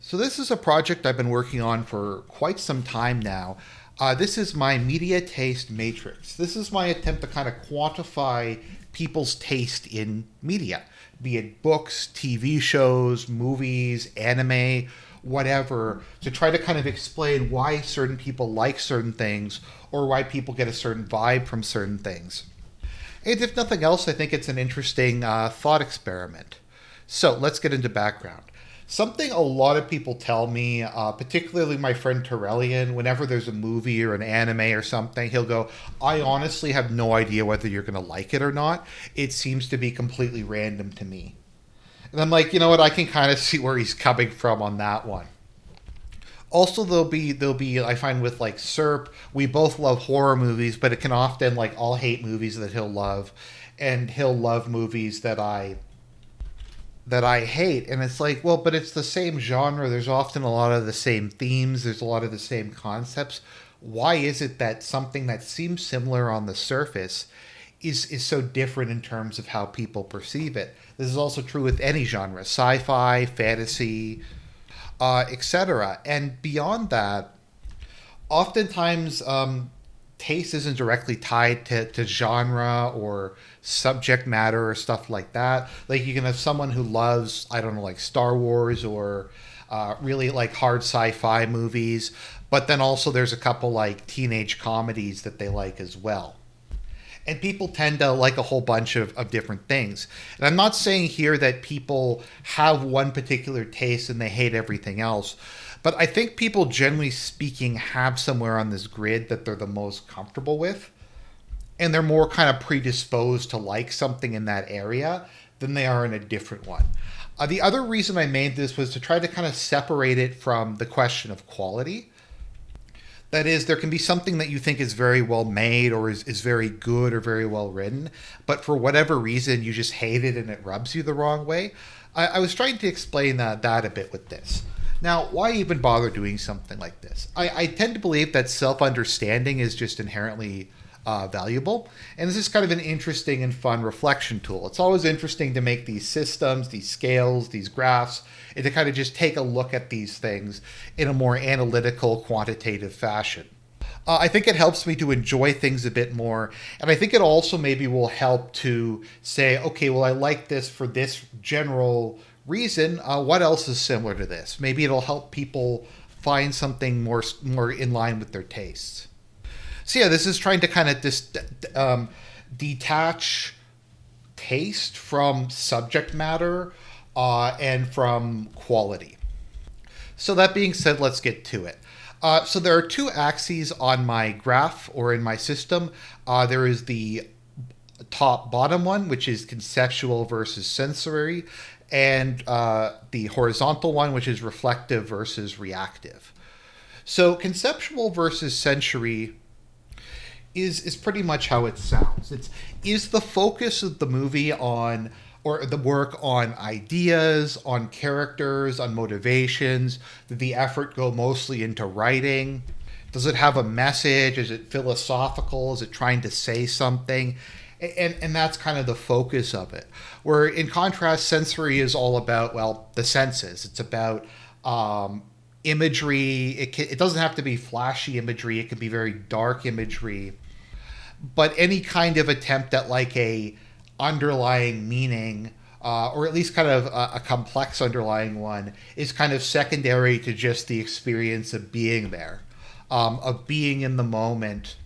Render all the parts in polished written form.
So this is a project I've been working on for quite some time now. This is my media taste matrix. This is my attempt to kind of quantify people's taste in media, be it books, TV shows, movies, anime, whatever, to try to kind of explain why certain people like certain things or why people get a certain vibe from certain things. And if nothing else, I think it's an interesting thought experiment. So let's get into background. Something a lot of people tell me, particularly my friend Torellian, whenever there's a movie or an anime or something, he'll go, I honestly have no idea whether you're going to like it or not. It seems to be completely random to me. And I'm like, you know what, I can kind of see where he's coming from on that one. Also, there'll be I find with like Serp, we both love horror movies, but it can often like I'll hate movies that he'll love, and he'll love movies that I hate. And it's like, well, but it's the same genre. There's often a lot of the same themes. There's a lot of the same concepts. Why is it that something that seems similar on the surface is so different in terms of how people perceive it? This is also true with any genre, sci-fi, fantasy, etc. And beyond that, oftentimes taste isn't directly tied to genre or subject matter or stuff like that. Like you can have someone who loves, I don't know, like Star Wars or really like hard sci-fi movies, but then also there's a couple like teenage comedies that they like as well. And people tend to like a whole bunch of different things. And I'm not saying here that people have one particular taste and they hate everything else, but I think people, generally speaking, have somewhere on this grid that they're the most comfortable with. And they're more kind of predisposed to like something in that area than they are in a different one. The other reason I made this was to try to kind of separate it from the question of quality. That is, there can be something that you think is very well made or is very good or very well written, but for whatever reason you just hate it and it rubs you the wrong way. I was trying to explain that a bit with this. Now, why even bother doing something like this? I tend to believe that self-understanding is just inherently valuable, and this is kind of an interesting and fun reflection tool. It's always interesting to make these systems, these scales, these graphs, and to kind of just take a look at these things in a more analytical, quantitative fashion. I think it helps me to enjoy things a bit more, and I think it also maybe will help to say, okay, well, I like this for this general reason. What else is similar to this? Maybe it'll help people find something more in line with their tastes. So yeah, this is trying to kind of detach taste from subject matter and from quality. So that being said, let's get to it. So there are two axes on my graph or in my system. There is the top bottom one, which is conceptual versus sensory, and the horizontal one, which is reflective versus reactive. So conceptual versus sensory is pretty much how it sounds. It's is the focus of the movie on or the work on ideas, on characters, on motivations? Did the effort go mostly into writing? Does it have a message? Is it philosophical? Is it trying to say something? And that's kind of the focus of it. Where in contrast, sensory is all about, well, the senses. It's about imagery. It doesn't have to be flashy imagery. It can be very dark imagery. But any kind of attempt at like a underlying meaning, or at least kind of a complex underlying one, is kind of secondary to just the experience of being there, of being in the moment,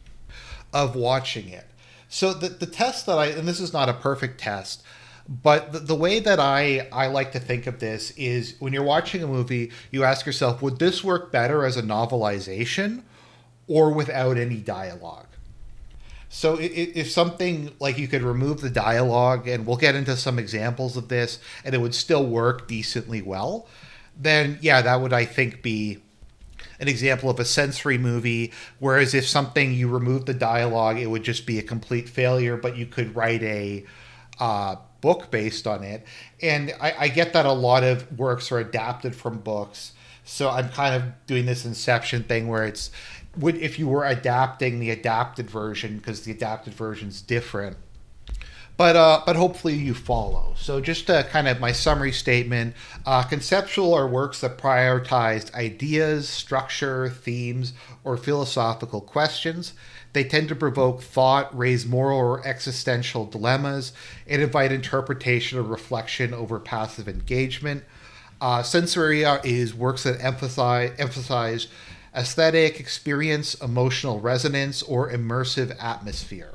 of watching it. So the test that and this is not a perfect test, but the way that I like to think of this is when you're watching a movie, you ask yourself, would this work better as a novelization or without any dialogue? So if something like you could remove the dialogue, and we'll get into some examples of this, and it would still work decently well, then yeah, that would, I think, be an example of a sensory movie. Whereas if something you remove the dialogue, it would just be a complete failure, but you could write a book based on it. And I get that a lot of works are adapted from books. So I'm kind of doing this Inception thing where it's, if you were adapting the adapted version, because the adapted version's different. but hopefully you follow. So just kind of my summary statement: conceptual are works that prioritize ideas, structure, themes, or philosophical questions. They tend to provoke thought, raise moral or existential dilemmas, and invite interpretation or reflection over passive engagement. Sensoria is works that emphasize aesthetic experience, emotional resonance, or immersive atmosphere.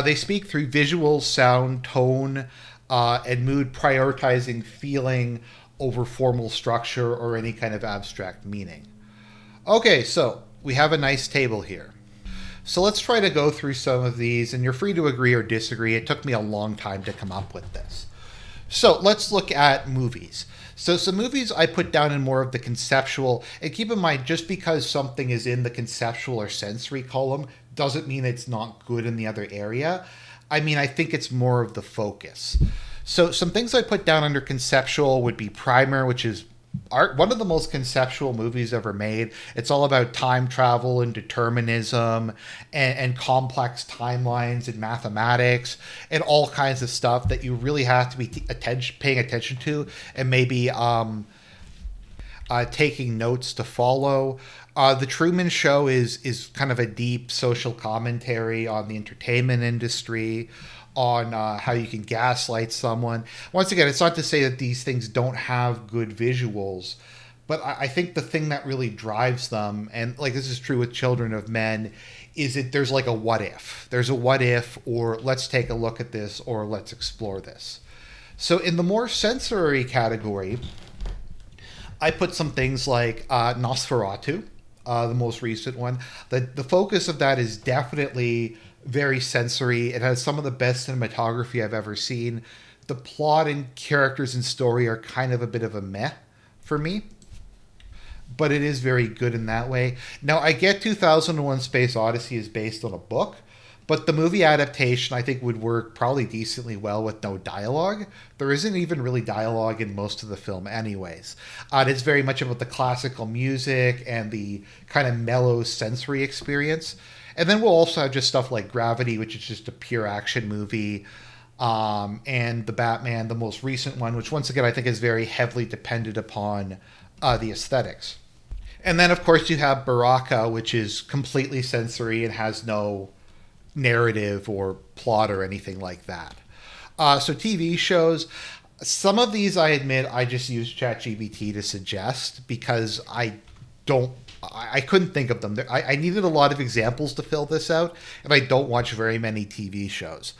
They speak through visual, sound, tone, and mood, prioritizing feeling over formal structure or any kind of abstract meaning. Okay, so we have a nice table here. So let's try to go through some of these, and you're free to agree or disagree. It took me a long time to come up with this. So let's look at movies. So some movies I put down in more of the conceptual, and keep in mind, just because something is in the conceptual or sensory column doesn't mean it's not good in the other area. I mean, I think it's more of the focus. So some things I put down under conceptual would be Primer, which is one of the most conceptual movies ever made. It's all about time travel and determinism and complex timelines and mathematics and all kinds of stuff that you really have to be paying attention to, and maybe taking notes to follow. The Truman Show is kind of a deep social commentary on the entertainment industry, on how you can gaslight someone. Once again, it's not to say that these things don't have good visuals, but I think the thing that really drives them, and like this is true with Children of Men, is that there's like a what if. There's a what if, or let's take a look at this, or let's explore this. So in the more sensory category, I put some things like Nosferatu, the most recent one. The focus of that is definitely very sensory. It has some of the best cinematography I've ever seen. The plot and characters and story are kind of a bit of a meh for me, but it is very good in that way. Now, I get 2001 Space Odyssey is based on a book, but the movie adaptation I think would work probably decently well with no dialogue. There isn't even really dialogue in most of the film anyways. It's very much about the classical music and the kind of mellow sensory experience. And then we'll also have just stuff like Gravity, which is just a pure action movie, and the Batman, the most recent one, which once again I think is very heavily dependent upon the aesthetics. And then of course you have Baraka, which is completely sensory and has no narrative or plot or anything like that. So TV shows, some of these I admit I just use ChatGPT to suggest because I couldn't think of them. I needed a lot of examples to fill this out, and I don't watch very many TV shows.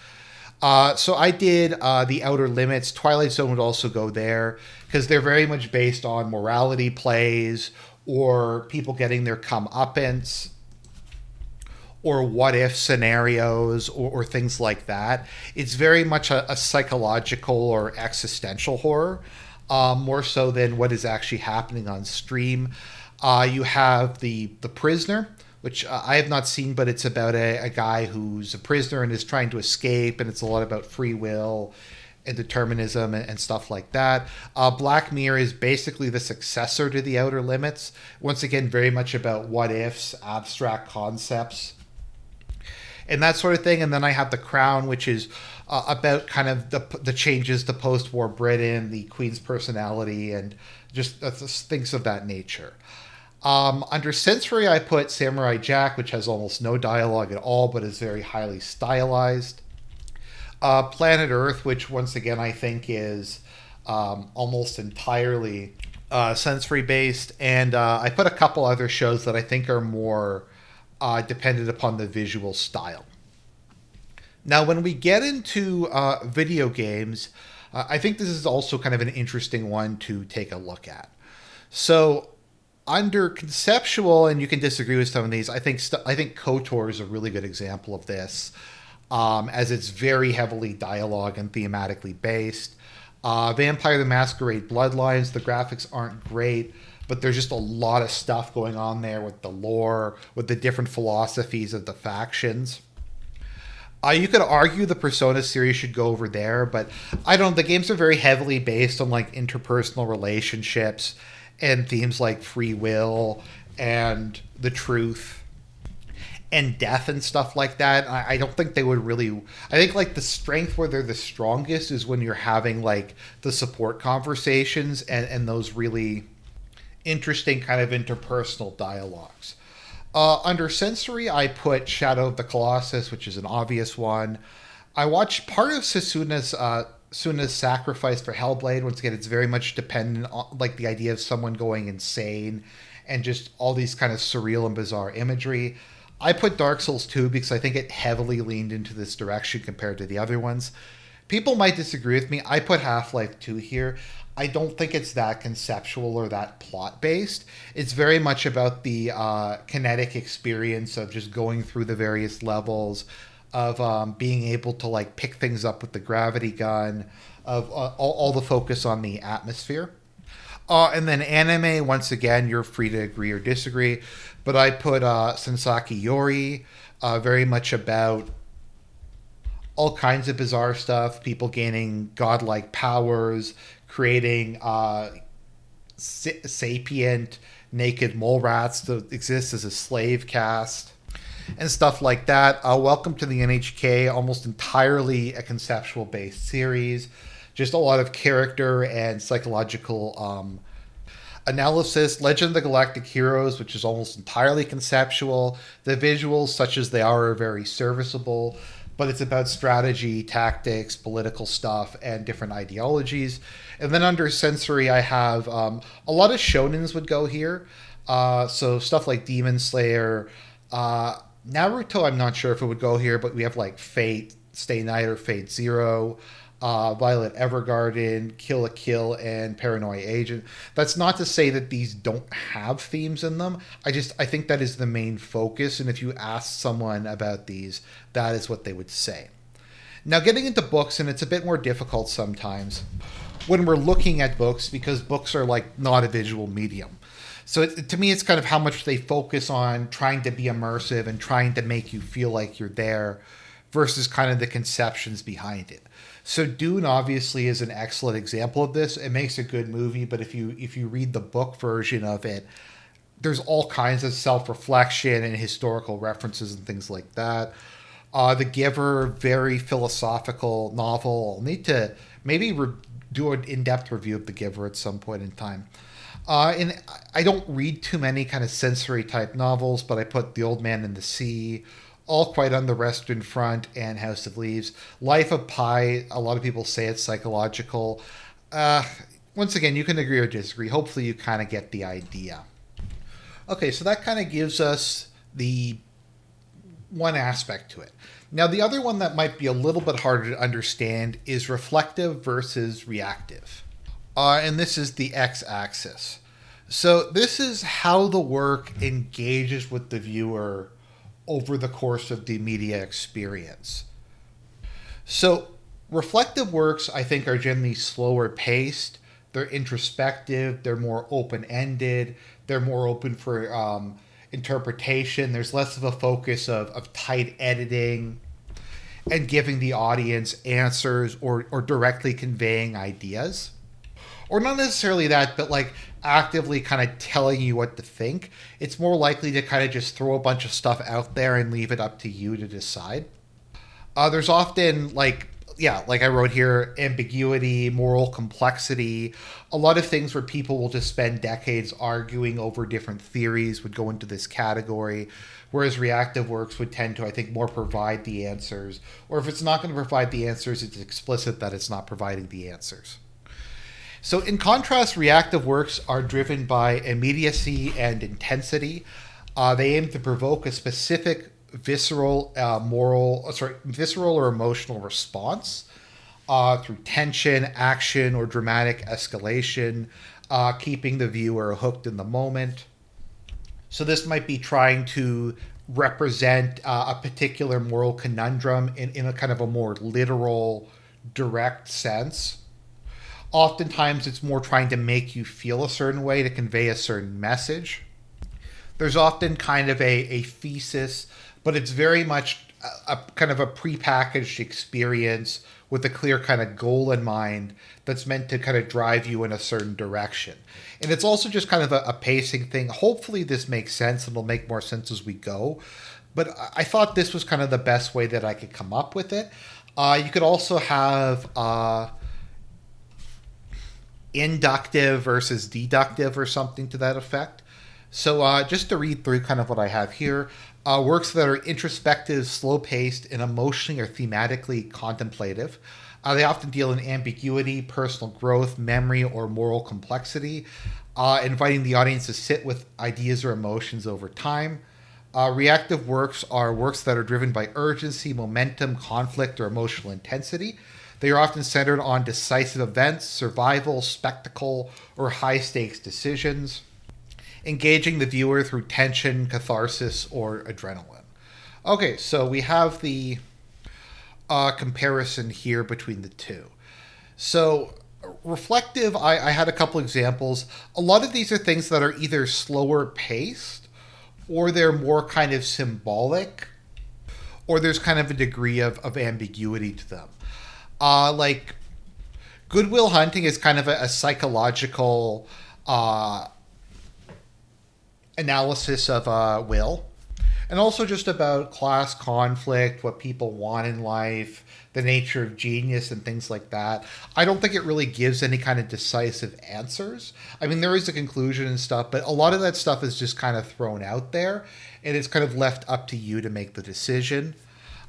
So I did The Outer Limits. Twilight Zone would also go there because they're very much based on morality plays or people getting their comeuppance or what if scenarios or things like that. It's very much a psychological or existential horror, more so than what is actually happening on stream. You have the Prisoner, which I have not seen, but it's about a guy who's a prisoner and is trying to escape, and it's a lot about free will and determinism and stuff like that. Black Mirror is basically the successor to The Outer Limits. Once again, very much about what ifs, abstract concepts, and that sort of thing. And then I have The Crown, which is about kind of the changes to post-war Britain, the Queen's personality, and just things of that nature. Under sensory, I put Samurai Jack, which has almost no dialogue at all, but is very highly stylized. Planet Earth, which once again I think is almost entirely sensory based. And I put a couple other shows that I think are more dependent upon the visual style. Now, when we get into video games, I think this is also kind of an interesting one to take a look at. So, under conceptual, and you can disagree with some of these, I think KOTOR is a really good example of this, as it's very heavily dialogue and thematically based. Vampire the Masquerade Bloodlines, the graphics aren't great, but there's just a lot of stuff going on there with the lore, with the different philosophies of the factions. You could argue the Persona series should go over there, but I don't. The games are very heavily based on like interpersonal relationships and themes like free will and the truth. and death and stuff like that. I don't think they would really. I think like the strength where they're the strongest is when you're having like the support conversations and those really interesting kind of interpersonal dialogues. Under sensory, I put Shadow of the Colossus, which is an obvious one. I watched part of Suna's sacrifice for Hellblade. Once again, it's very much dependent on like the idea of someone going insane and just all these kind of surreal and bizarre imagery. I put Dark Souls 2 because I think it heavily leaned into this direction compared to the other ones. People might disagree with me. I put Half-Life 2 here. I don't think it's that conceptual or that plot based. It's very much about the kinetic experience of just going through the various levels, of being able to like pick things up with the gravity gun, of all the focus on the atmosphere. And then anime, once again, you're free to agree or disagree, but I put Sensaki Yori, very much about all kinds of bizarre stuff, people gaining godlike powers, creating sapient naked mole rats that exist as a slave caste, and stuff like that. Welcome to the NHK, almost entirely a conceptual based series. Just a lot of character and psychological analysis. Legend of the Galactic Heroes, which is almost entirely conceptual. The visuals, such as they are very serviceable, but it's about strategy, tactics, political stuff, and different ideologies. And then under sensory, I have a lot of shonens would go here. So stuff like Demon Slayer, Naruto, I'm not sure if it would go here, but we have like Fate, Stay Night or Fate Zero, Violet Evergarden, Kill la Kill, and Paranoia Agent. That's not to say that these don't have themes in them. I think that is the main focus, and if you ask someone about these, that is what they would say. Now, getting into books, and it's a bit more difficult sometimes when we're looking at books, because books are like not a visual medium. So to me, it's kind of how much they focus on trying to be immersive and trying to make you feel like you're there versus kind of the conceptions behind it. So Dune obviously is an excellent example of this. It makes a good movie, but if you read the book version of it, there's all kinds of self-reflection and historical references and things like that. The Giver, very philosophical novel. I'll need to maybe do an in-depth review of The Giver at some point in time. And I don't read too many kind of sensory type novels, but I put The Old Man and the Sea, All Quiet on the Western Front, and House of Leaves. Life of Pi, a lot of people say it's psychological. Once again, you can agree or disagree. Hopefully you kind of get the idea. Okay, so that kind of gives us the one aspect to it. Now, the other one that might be a little bit harder to understand is reflective versus reactive. And this is the x-axis. So this is how the work engages with the viewer over the course of the media experience. So reflective works, I think, are generally slower paced. They're introspective. They're more open-ended. They're more open for interpretation. There's less of a focus of tight editing and giving the audience answers or directly conveying ideas. Or not necessarily that, but like actively kind of telling you what to think. It's more likely to kind of just throw a bunch of stuff out there and leave it up to you to decide. There's often like I wrote here, ambiguity, moral complexity, a lot of things where people will just spend decades arguing over different theories would go into this category, whereas reactive works would tend to, I think, more provide the answers. Or if it's not going to provide the answers, it's explicit that it's not providing the answers. So in contrast, reactive works are driven by immediacy and intensity. They aim to provoke a specific visceral or emotional response through tension, action, or dramatic escalation, keeping the viewer hooked in the moment. So this might be trying to represent a particular moral conundrum in a kind of a more literal, direct sense. Oftentimes, it's more trying to make you feel a certain way to convey a certain message. There's often kind of a thesis, but it's very much a kind of a prepackaged experience with a clear kind of goal in mind that's meant to kind of drive you in a certain direction. And it's also just kind of a pacing thing. Hopefully this makes sense and will make more sense as we go. But I thought this was kind of the best way that I could come up with it. You could also have inductive versus deductive or something to that effect. So just to read through kind of what I have here, works that are introspective, slow-paced, and emotionally or thematically contemplative. They often deal in ambiguity, personal growth, memory, or moral complexity, inviting the audience to sit with ideas or emotions over time. Reactive works are works that are driven by urgency, momentum, conflict, or emotional intensity. They are often centered on decisive events, survival, spectacle, or high stakes decisions, engaging the viewer through tension, catharsis, or adrenaline. Okay, so we have the comparison here between the two. So, reflective, I had a couple examples. A lot of these are things that are either slower paced or they're more kind of symbolic or there's kind of a degree of ambiguity to them. Like Goodwill Hunting is kind of a psychological analysis of will, and also just about class conflict, what people want in life, the nature of genius, and things like that. I don't think it really gives any kind of decisive answers. I mean, there is a conclusion and stuff, but a lot of that stuff is just kind of thrown out there, and it's kind of left up to you to make the decision.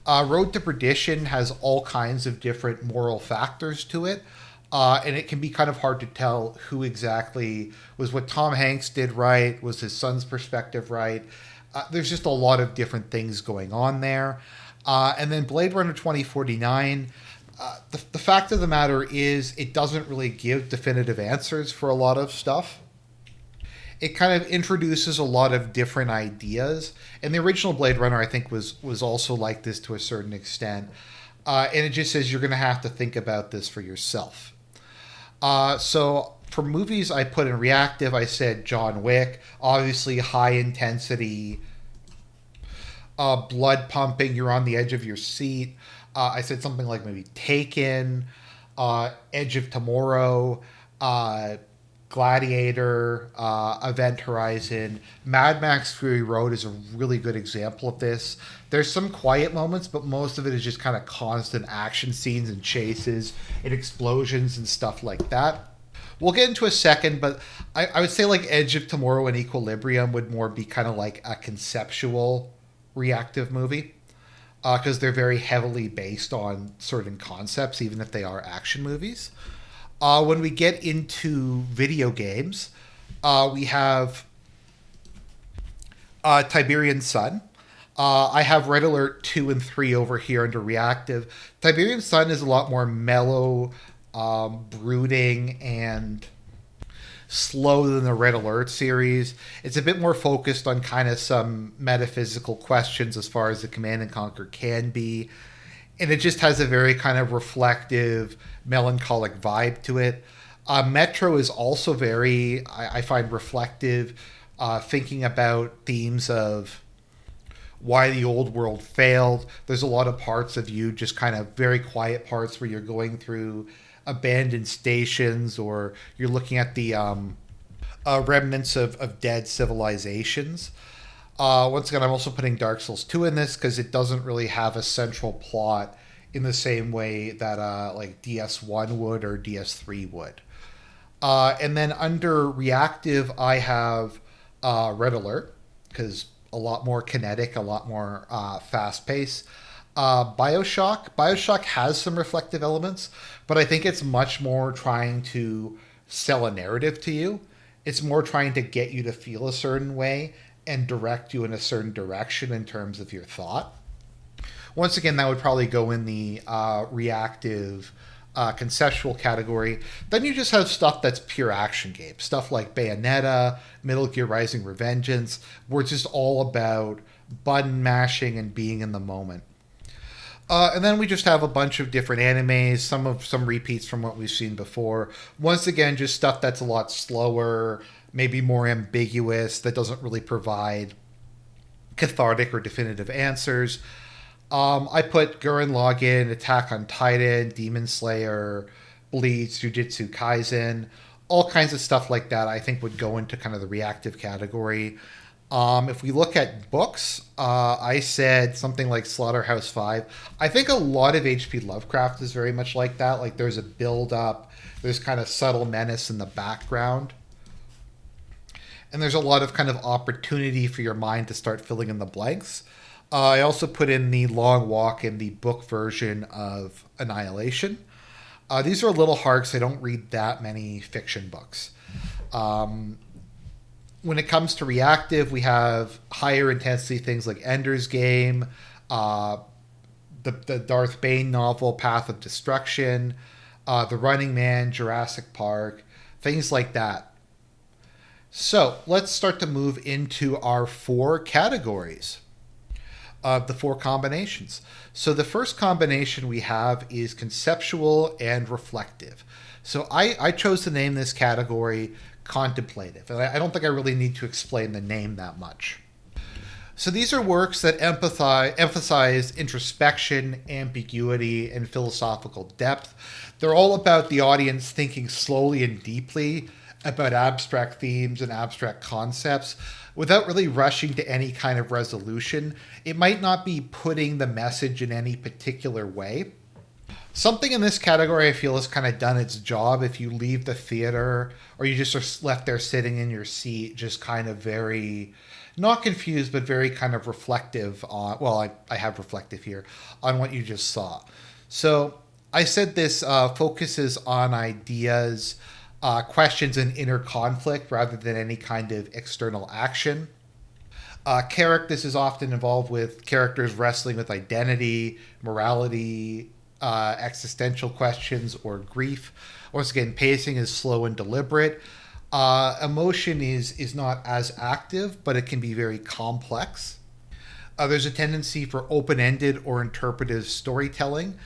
Road to Perdition has all kinds of different moral factors to it. And it can be kind of hard to tell who exactly was what Tom Hanks did right, was his son's perspective right. There's just a lot of different things going on there. And then Blade Runner 2049, the fact of the matter is it doesn't really give definitive answers for a lot of stuff. It kind of introduces a lot of different ideas. And the original Blade Runner, I think, was also like this to a certain extent. And it just says you're going to have to think about this for yourself. So for movies I put in reactive, I said John Wick, obviously high intensity, blood pumping, you're on the edge of your seat. I said something like maybe Taken, Edge of Tomorrow, Gladiator, Event Horizon. Mad Max Fury Road is a really good example of this. There's some quiet moments, but most of it is just kind of constant action scenes and chases and explosions and stuff like that. We'll get into a second, but I would say like Edge of Tomorrow and Equilibrium would more be kind of like a conceptual reactive movie because they're very heavily based on certain concepts, even if they are action movies. When we get into video games, we have Tiberian Sun. I have Red Alert 2 and 3 over here under reactive. Tiberian Sun is a lot more mellow, brooding, and slow than the Red Alert series. It's a bit more focused on kind of some metaphysical questions as far as the Command and Conquer can be. And it just has a very kind of reflective, melancholic vibe to it. Metro is also very, I find, reflective, thinking about themes of why the old world failed. There's a lot of parts of you, just kind of very quiet parts where you're going through abandoned stations or you're looking at the remnants of dead civilizations. Once again, I'm also putting Dark Souls 2 in this because it doesn't really have a central plot in the same way that like DS1 would or DS3 would. And then under reactive, I have Red Alert because a lot more kinetic, a lot more fast pace. Bioshock has some reflective elements, but I think it's much more trying to sell a narrative to you. It's more trying to get you to feel a certain way and direct you in a certain direction in terms of your thought. Once again, that would probably go in the reactive conceptual category. Then you just have stuff that's pure action game. Stuff like Bayonetta, Metal Gear Rising Revengeance, where it's just all about button mashing and being in the moment. And then we just have a bunch of different animes, some repeats from what we've seen before. Once again, just stuff that's a lot slower, maybe more ambiguous, that doesn't really provide cathartic or definitive answers. I put Gurren Lagann, Attack on Titan, Demon Slayer, Bleach, Jujutsu Kaisen, all kinds of stuff like that I think would go into kind of the reactive category. If we look at books, I said something like Slaughterhouse-Five. I think a lot of H.P. Lovecraft is very much like that. Like there's a build-up, there's kind of subtle menace in the background, and there's a lot of kind of opportunity for your mind to start filling in the blanks. I also put in The Long Walk in the book version of Annihilation. These are a little hard because I don't read that many fiction books. When it comes to reactive, we have higher intensity things like Ender's Game, uh, the Darth Bane novel Path of Destruction, The Running Man, Jurassic Park, things like that. So let's start to move into our four categories of the four combinations. So the first combination we have is conceptual and reflective. So I chose to name this category contemplative, and I don't think I really need to explain the name that much. So these are works that emphasize introspection, ambiguity, and philosophical depth. They're all about the audience thinking slowly and deeply about abstract themes and abstract concepts without really rushing to any kind of resolution. It might not be putting the message in any particular way. Something in this category I feel has kind of done its job if you leave the theater or you just are left there sitting in your seat, just kind of very, not confused, but very kind of reflective on, well, I have reflective here, on what you just saw. So I said this focuses on ideas, questions, and inner conflict rather than any kind of external action. This is often involved with characters wrestling with identity, morality, existential questions, or grief. Once again, pacing is slow and deliberate. Emotion is not as active, but it can be very complex. There's a tendency for open-ended or interpretive storytelling.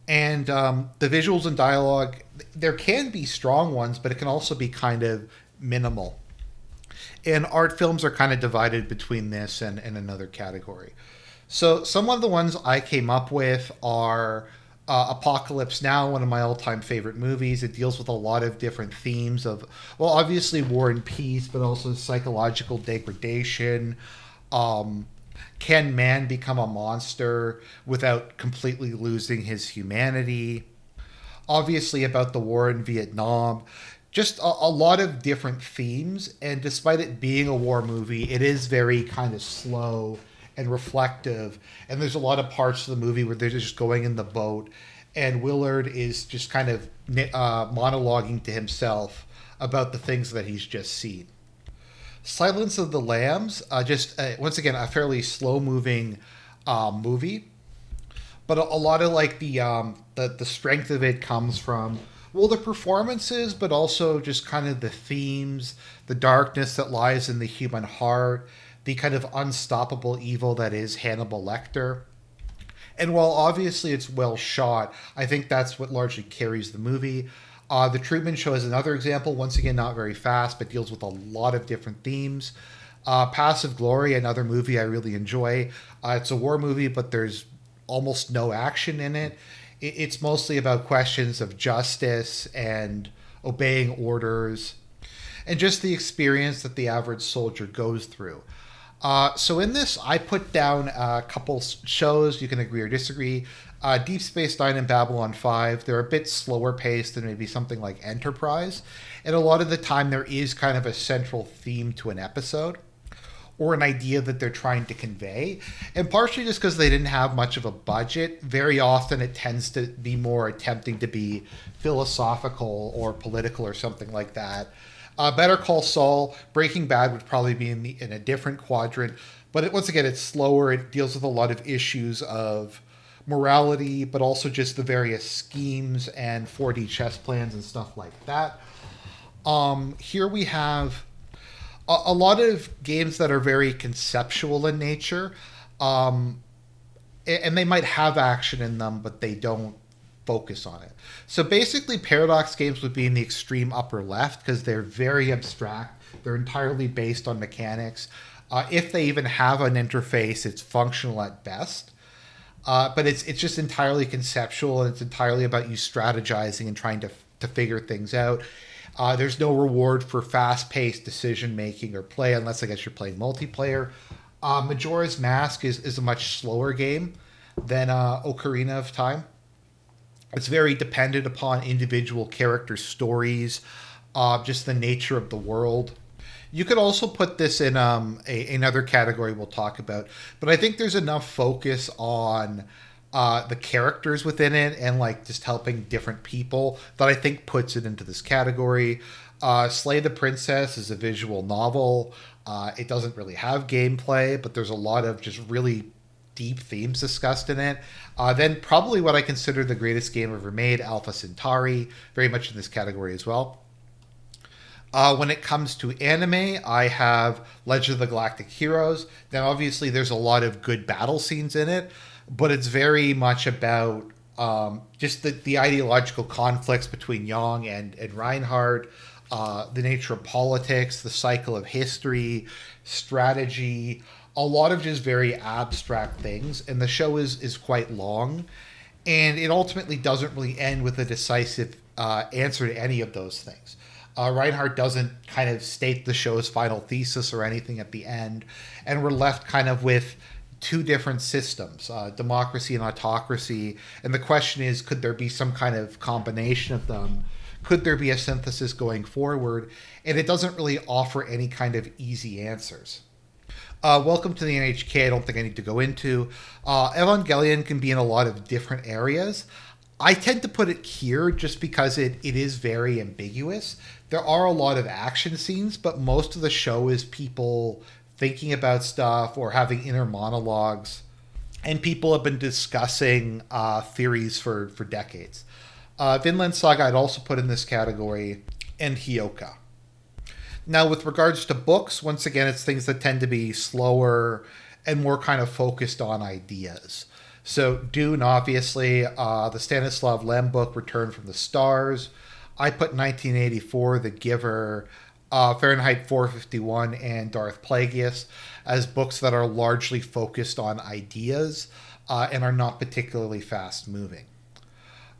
And the visuals and dialogue, there can be strong ones, but it can also be kind of minimal. And art films are kind of divided between this and another category. So some of the ones I came up with are Apocalypse Now, one of my all-time favorite movies. It deals with a lot of different themes of, well, obviously war and peace, but also psychological degradation. Can man become a monster without completely losing his humanity? Obviously about the war in Vietnam. Just a lot of different themes, and despite it being a war movie, it is very kind of slow and reflective, and there's a lot of parts of the movie where they're just going in the boat, and Willard is just kind of monologuing to himself about the things that he's just seen. Silence of the Lambs, once again, a fairly slow-moving movie, but a lot of like the strength of it comes from, well, the performances, but also just kind of the themes, the darkness that lies in the human heart, the kind of unstoppable evil that is Hannibal Lecter. And while obviously it's well shot, I think that's what largely carries the movie. The Truman Show is another example, once again, not very fast, but deals with a lot of different themes. Passive Glory, another movie I really enjoy. It's a war movie, but there's almost no action in it. It's mostly about questions of justice and obeying orders and just the experience that the average soldier goes through. So in this, I put down a couple shows. You can agree or disagree. Deep Space Nine and Babylon 5, they're a bit slower paced than maybe something like Enterprise. And a lot of the time there is kind of a central theme to an episode or an idea that they're trying to convey. And partially just because they didn't have much of a budget, very often it tends to be more attempting to be philosophical or political or something like that. Better Call Saul, Breaking Bad would probably be in a different quadrant. But once again, it's slower. It deals with a lot of issues of morality, but also just the various schemes and 4D chess plans and stuff like that. Here we have a lot of games that are very conceptual in nature, and they might have action in them, but they don't focus on it. So basically, Paradox games would be in the extreme upper left because they're very abstract. They're entirely based on mechanics. If they even have an interface, it's functional at best. But it's just entirely conceptual, and it's entirely about you strategizing and trying to figure things out. There's no reward for fast-paced decision-making or play unless I guess you're playing multiplayer. Majora's Mask is a much slower game than Ocarina of Time. It's very dependent upon individual character stories, just the nature of the world. You could also put this in another category we'll talk about, but I think there's enough focus on the characters within it and like just helping different people that I think puts it into this category. Slay the Princess is a visual novel. It doesn't really have gameplay, but there's a lot of just really deep themes discussed in it. Then probably what I consider the greatest game ever made, Alpha Centauri, very much in this category as well. When it comes to anime, I have Legend of the Galactic Heroes. Now, obviously, there's a lot of good battle scenes in it, but it's very much about just the ideological conflicts between Yang and Reinhardt, the nature of politics, the cycle of history, strategy, a lot of just very abstract things. And the show is quite long, and it ultimately doesn't really end with a decisive answer to any of those things. Reinhardt doesn't kind of state the show's final thesis or anything at the end, and we're left kind of with two different systems, democracy and autocracy. And the question is, could there be some kind of combination of them? Could there be a synthesis going forward? And it doesn't really offer any kind of easy answers. Welcome to the NHK. I don't think I need to go into. Evangelion can be in a lot of different areas. I tend to put it here just because it is very ambiguous. There are a lot of action scenes, but most of the show is people thinking about stuff or having inner monologues. And people have been discussing theories for decades. Vinland Saga I'd also put in this category, and Hyoka. Now, with regards to books, once again, it's things that tend to be slower and more kind of focused on ideas. So Dune, obviously, the Stanislav Lem book, Return from the Stars. I put 1984, The Giver, Fahrenheit 451, and Darth Plagueis as books that are largely focused on ideas and are not particularly fast-moving.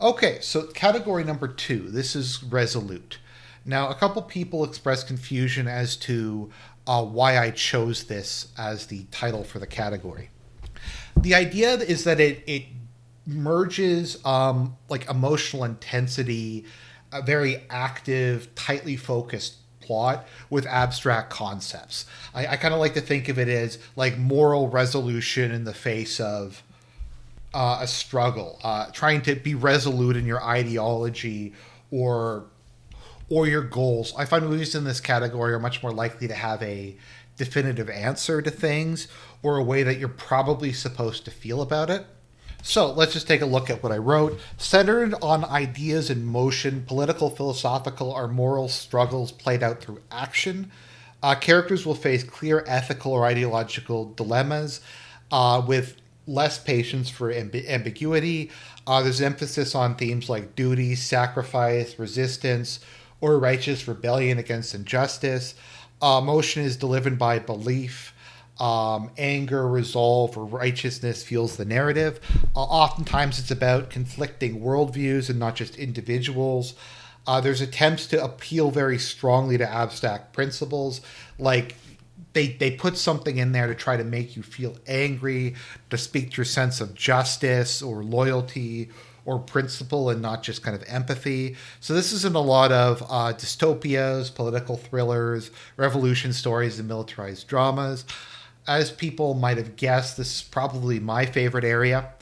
Okay, so category number 2, this is Resolute. Now, a couple people expressed confusion as to why I chose this as the title for the category. The idea is that it merges like emotional intensity, a very active, tightly focused plot with abstract concepts. I kind of like to think of it as like moral resolution in the face of a struggle, trying to be resolute in your ideology or your goals. I find movies in this category are much more likely to have a definitive answer to things or a way that you're probably supposed to feel about it. So let's just take a look at what I wrote. Centered on ideas in motion, political, philosophical, or moral struggles played out through action. Characters will face clear ethical or ideological dilemmas with less patience for ambiguity. There's emphasis on themes like duty, sacrifice, resistance, or righteous rebellion against injustice. Emotion is delivered by belief. Anger, resolve, or righteousness fuels the narrative. Oftentimes it's about conflicting worldviews and not just individuals. There's attempts to appeal very strongly to abstract principles, like they put something in there to try to make you feel angry, to speak to your sense of justice or loyalty or principle and not just kind of empathy. So this is in a lot of dystopias, political thrillers, revolution stories, and militarized dramas. As people might have guessed, this is probably my favorite area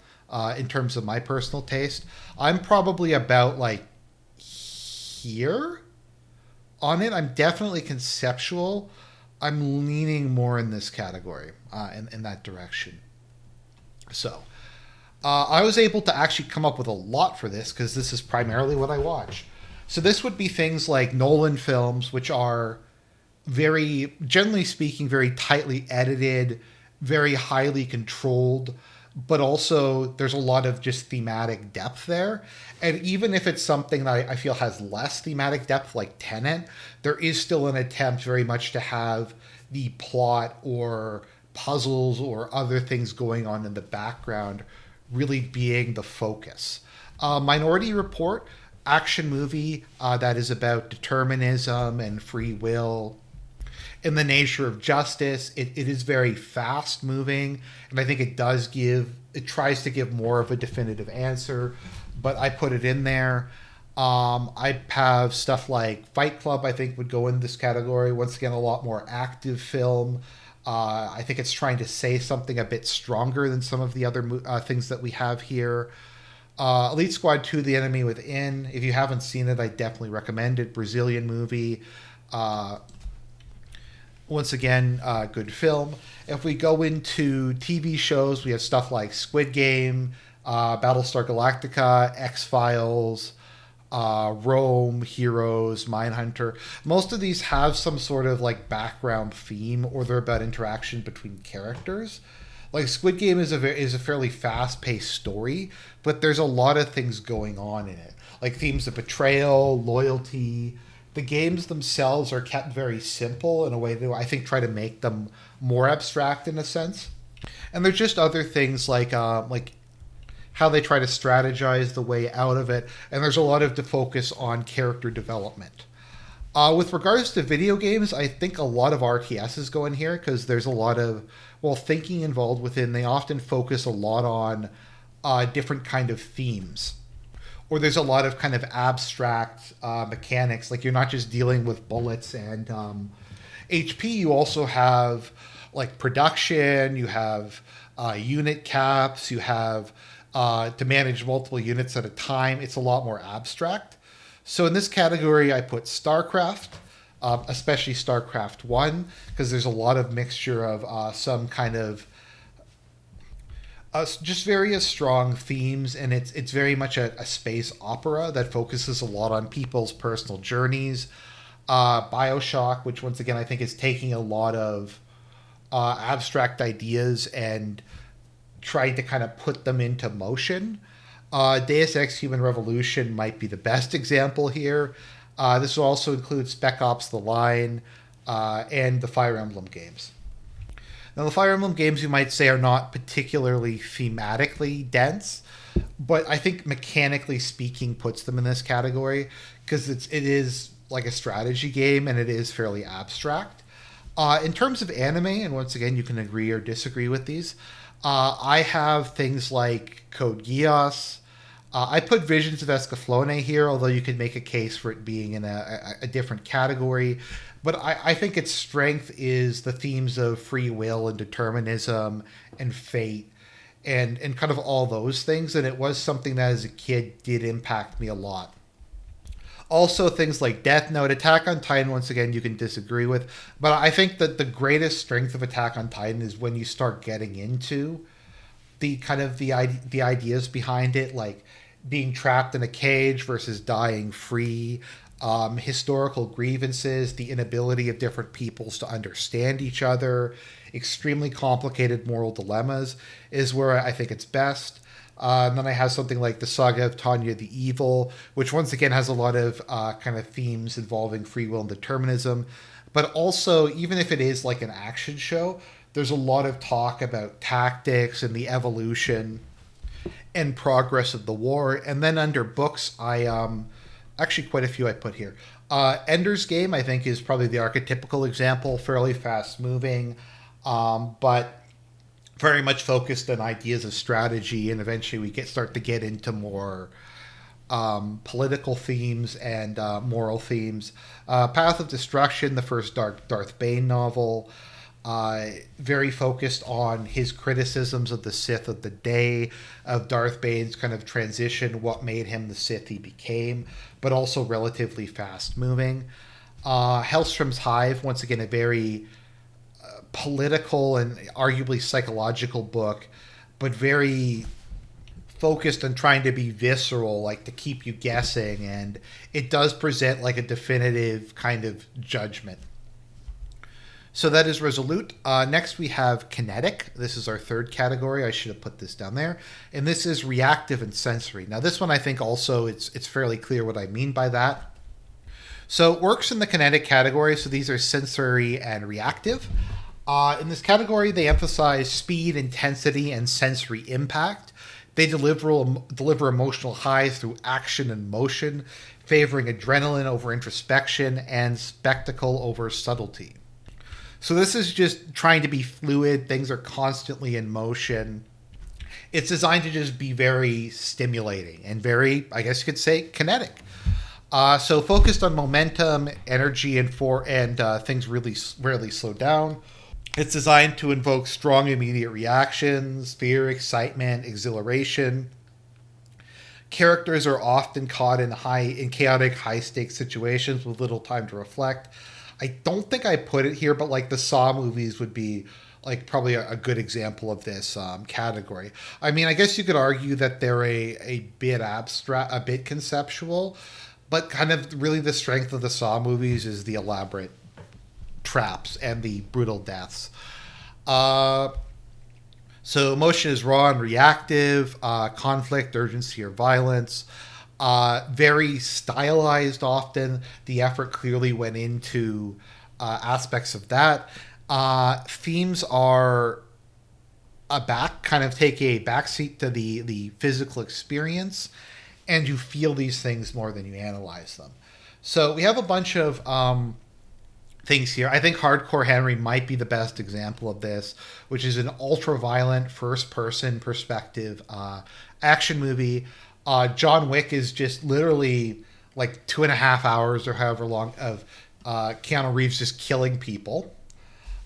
in terms of my personal taste. I'm probably about like here on it. I'm definitely conceptual. I'm leaning more in this category, in that direction. So I was able to actually come up with a lot for this because this is primarily what I watch. So this would be things like Nolan films, which are very, generally speaking, very tightly edited, very highly controlled, but also there's a lot of just thematic depth there. And even if it's something that I feel has less thematic depth, like Tenet, there is still an attempt very much to have the plot or puzzles or other things going on in the background really being the focus. Minority Report, action movie that is about determinism and free will and the nature of justice. It is very fast moving, and I think it tries to give more of a definitive answer, but I put it in there. I have stuff like Fight Club, I think, would go in this category. Once again, a lot more active film. I think it's trying to say something a bit stronger than some of the other things that we have here. Elite Squad 2, The Enemy Within. If you haven't seen it, I definitely recommend it. Brazilian movie. Once again, good film. If we go into TV shows, we have stuff like Squid Game, Battlestar Galactica, X-Files, Rome, Heroes, Mindhunter. Most of these have some sort of like background theme, or they're about interaction between characters. Like Squid Game is a fairly fast-paced story, but there's a lot of things going on in it, like themes of betrayal, loyalty. The games themselves are kept very simple in a way that I think try to make them more abstract in a sense. And there's just other things like how they try to strategize the way out of it, and there's a lot of the focus on character development. With regards to video games, I think a lot of RTSs go in here because there's a lot of thinking involved within. They often focus a lot on different kind of themes, or there's a lot of kind of abstract mechanics. Like you're not just dealing with bullets and HP. You also have like production. You have unit caps. You have to manage multiple units at a time. It's a lot more abstract. So in this category, I put StarCraft, especially StarCraft 1, because there's a lot of mixture of some kind of just various strong themes, and it's very much a space opera that focuses a lot on people's personal journeys. Bioshock, which once again I think is taking a lot of abstract ideas and trying to kind of put them into motion. Deus Ex Human Revolution might be the best example here. This will also include Spec Ops: The Line and the Fire Emblem games. Now, the Fire Emblem games, you might say, are not particularly thematically dense, but I think mechanically speaking puts them in this category because it is like a strategy game and it is fairly abstract. In terms of anime, and once again, you can agree or disagree with these, I have things like Code Geass. I put Visions of Escaflowne here, although you could make a case for it being in a different category. But I think its strength is the themes of free will and determinism and fate and kind of all those things. And it was something that as a kid did impact me a lot. Also, things like Death Note, Attack on Titan, once again, you can disagree with. But I think that the greatest strength of Attack on Titan is when you start getting into the kind of the ideas behind it, like being trapped in a cage versus dying free, historical grievances, the inability of different peoples to understand each other, extremely complicated moral dilemmas is where I think it's best. And then I have something like the Saga of Tanya the Evil, which once again has a lot of kind of themes involving free will and determinism. But also, even if it is like an action show, there's a lot of talk about tactics and the evolution and progress of the war. And then under books, actually quite a few I put here. Ender's Game, I think, is probably the archetypical example, fairly fast moving, but very much focused on ideas of strategy, and eventually we start to get into more political themes and moral themes. Path of Destruction, the first Darth Bane novel, very focused on his criticisms of the Sith of the day, of Darth Bane's kind of transition, what made him the Sith he became, but also relatively fast moving. Hellstrom's Hive, once again, a very political and arguably psychological book, but very focused on trying to be visceral, like to keep you guessing, and it does present like a definitive kind of judgment. So that is Resolute. Next we have Kinetic. This is our third category. I should have put this down there. And this is reactive and sensory. Now this one I think also it's fairly clear what I mean by that. So it works in the Kinetic category. So these are sensory and reactive. In this category, they emphasize speed, intensity, and sensory impact. They deliver emotional highs through action and motion, favoring adrenaline over introspection and spectacle over subtlety. So this is just trying to be fluid. Things are constantly in motion. It's designed to just be very stimulating and very, I guess you could say, kinetic. So focused on momentum, energy, and things really rarely slow down. It's designed to invoke strong immediate reactions, fear, excitement, exhilaration. Characters are often caught in chaotic, high stakes situations with little time to reflect. I don't think I put it here, but like the Saw movies would be like probably a good example of this category. I mean, I guess you could argue that they're a bit abstract, a bit conceptual, but kind of really the strength of the Saw movies is the elaborate traps and the brutal deaths. Uh, so emotion is raw and reactive, conflict, urgency, or violence. Very stylized often. The effort clearly went into aspects of that. Themes are kind of take a backseat to the physical experience, and you feel these things more than you analyze them. So we have a bunch of things here. I think Hardcore Henry might be the best example of this, which is an ultra-violent first-person perspective action movie. John Wick is just literally like 2.5 hours or however long of Keanu Reeves just killing people.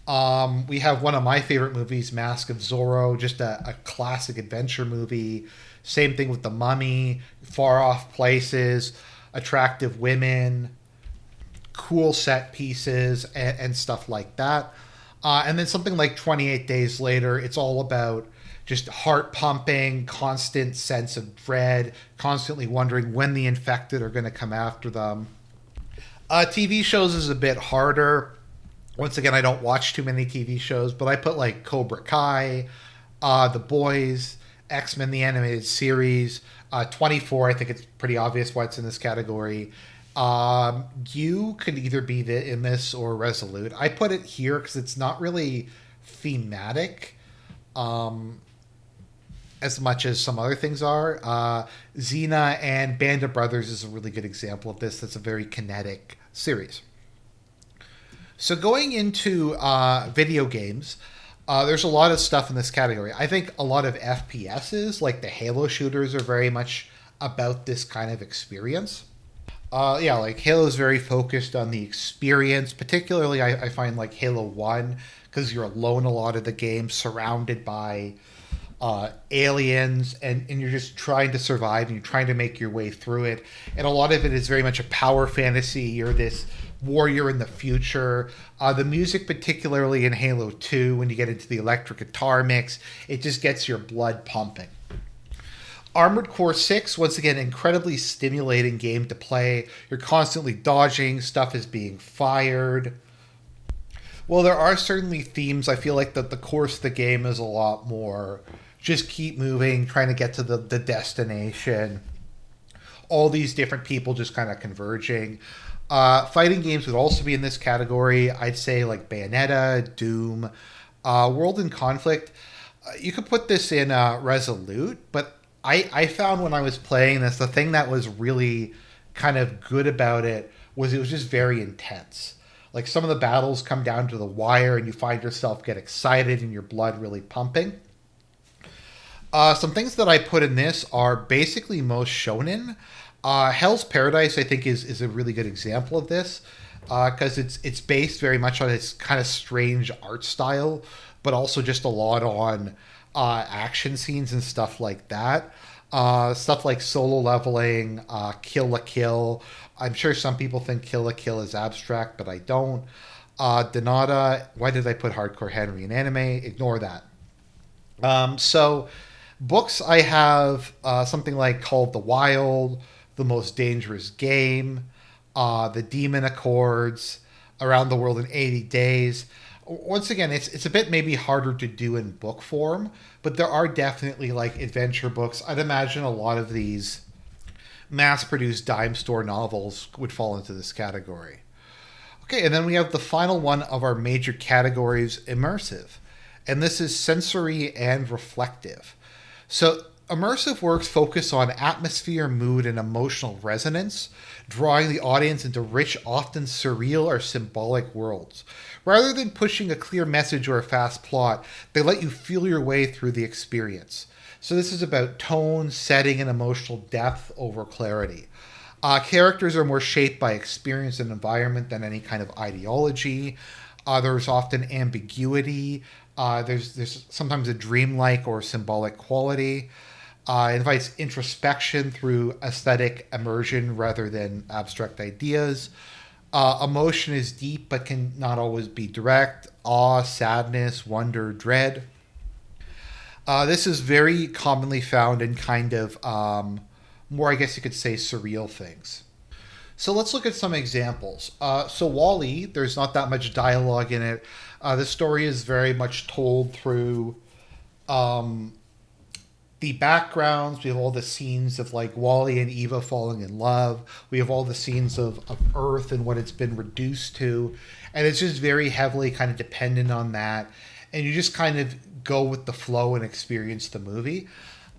We have one of my favorite movies, Mask of Zorro, just a classic adventure movie. Same thing with The Mummy, far off places, attractive women, cool set pieces, and stuff like that. And then something like 28 Days Later, it's all about just heart pumping, constant sense of dread, constantly wondering when the infected are going to come after them. TV shows is a bit harder. Once again, I don't watch too many TV shows, but I put like Cobra Kai, The Boys, X-Men the Animated Series, 24. I think it's pretty obvious why it's in this category. You could either be in this or Resolute. I put it here because it's not really thematic as much as some other things are. Xena and Band of Brothers is a really good example of this. That's a very kinetic series. So going into video games, there's a lot of stuff in this category. I think a lot of FPSs, like the Halo shooters, are very much about this kind of experience. Like Halo is very focused on the experience. Particularly, I find like Halo 1, because you're alone a lot of the game, surrounded by aliens, and you're just trying to survive, and you're trying to make your way through it. And a lot of it is very much a power fantasy. You're this warrior in the future. The music, particularly in Halo 2, when you get into the electric guitar mix, it just gets your blood pumping. Armored Core 6, once again, incredibly stimulating game to play. You're constantly dodging, stuff is being fired. Well, there are certainly themes. I feel like that the course of the game is a lot more just keep moving, trying to get to the destination. All these different people just kind of converging. Fighting games would also be in this category. I'd say like Bayonetta, Doom, World in Conflict. You could put this in Resolute, but I found when I was playing this, the thing that was really kind of good about it was just very intense. Like some of the battles come down to the wire and you find yourself get excited and your blood really pumping. Some things that I put in this are basically most shonen. Hell's Paradise, I think, is a really good example of this because it's based very much on its kind of strange art style, but also just a lot on action scenes and stuff like that. Stuff like Solo Leveling, Kill la Kill. I'm sure some people think Kill la Kill is abstract, but I don't. Donata, why did I put Hardcore Henry in anime? Ignore that. So books, I have something like Called the Wild, The Most Dangerous Game, The Demon Accords, Around the World in 80 Days. Once again, it's a bit maybe harder to do in book form, but there are definitely like adventure books. I'd imagine a lot of these mass-produced dime store novels would fall into this category. Okay, and then we have the final one of our major categories, immersive. And this is sensory and reflective. So Immersive works focus on atmosphere, mood, and emotional resonance, drawing the audience into rich, often surreal or symbolic worlds. Rather than pushing a clear message or a fast plot, they let you feel your way through the experience. So this is about tone, setting, and emotional depth over clarity. Characters are more shaped by experience and environment than any kind of ideology. There's often ambiguity. There's sometimes a dreamlike or symbolic quality. Invites introspection through aesthetic immersion rather than abstract ideas. Emotion is deep but can not always be direct. Awe, sadness, wonder, dread. This is very commonly found in kind of more, I guess you could say, surreal things. So let's look at some examples. So Wall-E, there's not that much dialogue in it. The story is very much told through the backgrounds. We have all the scenes of like Wall-E and Eva falling in love. We have all the scenes of Earth and what it's been reduced to. And it's just very heavily kind of dependent on that. And you just kind of go with the flow and experience the movie.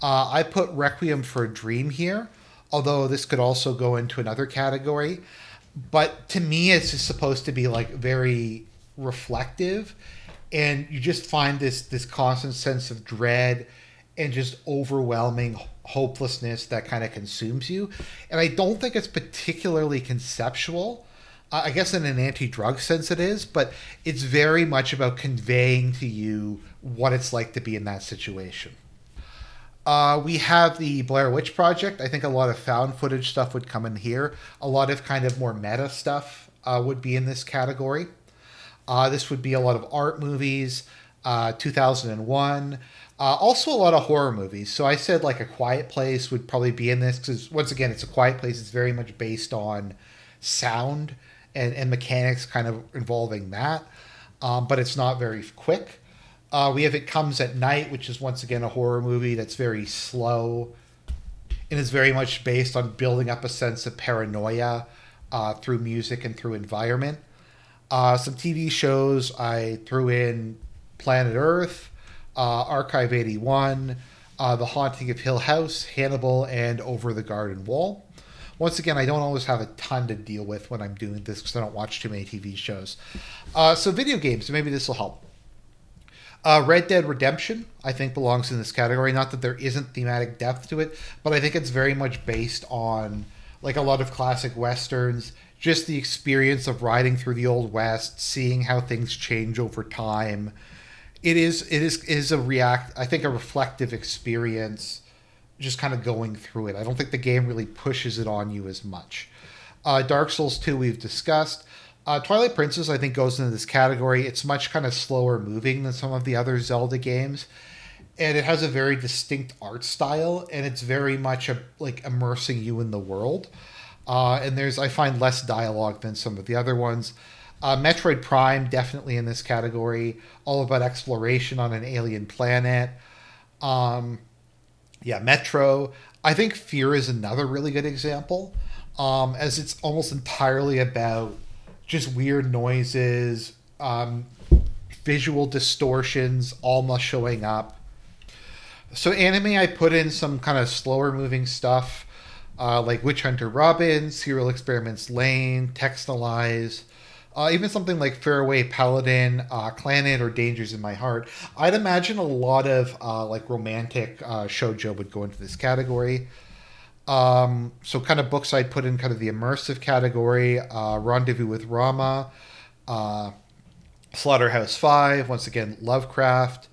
I put Requiem for a Dream here, although this could also go into another category. But to me, it's just supposed to be like very reflective. And you just find this constant sense of dread and just overwhelming hopelessness that kind of consumes you. And I don't think it's particularly conceptual. I guess in an anti-drug sense it is, but it's very much about conveying to you what it's like to be in that situation. We have the Blair Witch Project. I think a lot of found footage stuff would come in here. A lot of kind of more meta stuff would be in this category. This would be a lot of art movies, 2001. Also a lot of horror movies. So I said like A Quiet Place would probably be in this because once again, it's A Quiet Place. It's very much based on sound and mechanics kind of involving that. But it's not very quick. We have It Comes at Night, which is once again a horror movie that's very slow and is very much based on building up a sense of paranoia through music and through environment. Some TV shows I threw in Planet Earth, Archive 81, The Haunting of Hill House, Hannibal, and Over the Garden Wall. Once again, I don't always have a ton to deal with when I'm doing this because I don't watch too many TV shows. So video games, maybe this will help. Red Dead Redemption, I think, belongs in this category. Not that there isn't thematic depth to it, but I think it's very much based on like a lot of classic westerns, just the experience of riding through the Old West, seeing how things change over time. It is a reflective experience, just kind of going through it. I don't think the game really pushes it on you as much. Dark Souls 2 we've discussed. Twilight Princess, I think, goes into this category. It's much kind of slower moving than some of the other Zelda games. And it has a very distinct art style, and it's very much like immersing you in the world. And I find less dialogue than some of the other ones. Metroid Prime, definitely in this category. All about exploration on an alien planet. Metro. I think Fear is another really good example, as it's almost entirely about just weird noises, visual distortions, almost showing up. So anime, I put in some kind of slower moving stuff, like Witch Hunter Robin, Serial Experiments Lane, Textilize, even something like Fairway Paladin, Clannad, or Dangers in My Heart. I'd imagine a lot of like romantic shoujo would go into this category. So kind of books I'd put in kind of the immersive category, Rendezvous with Rama, Slaughterhouse-Five, once again, Lovecraft,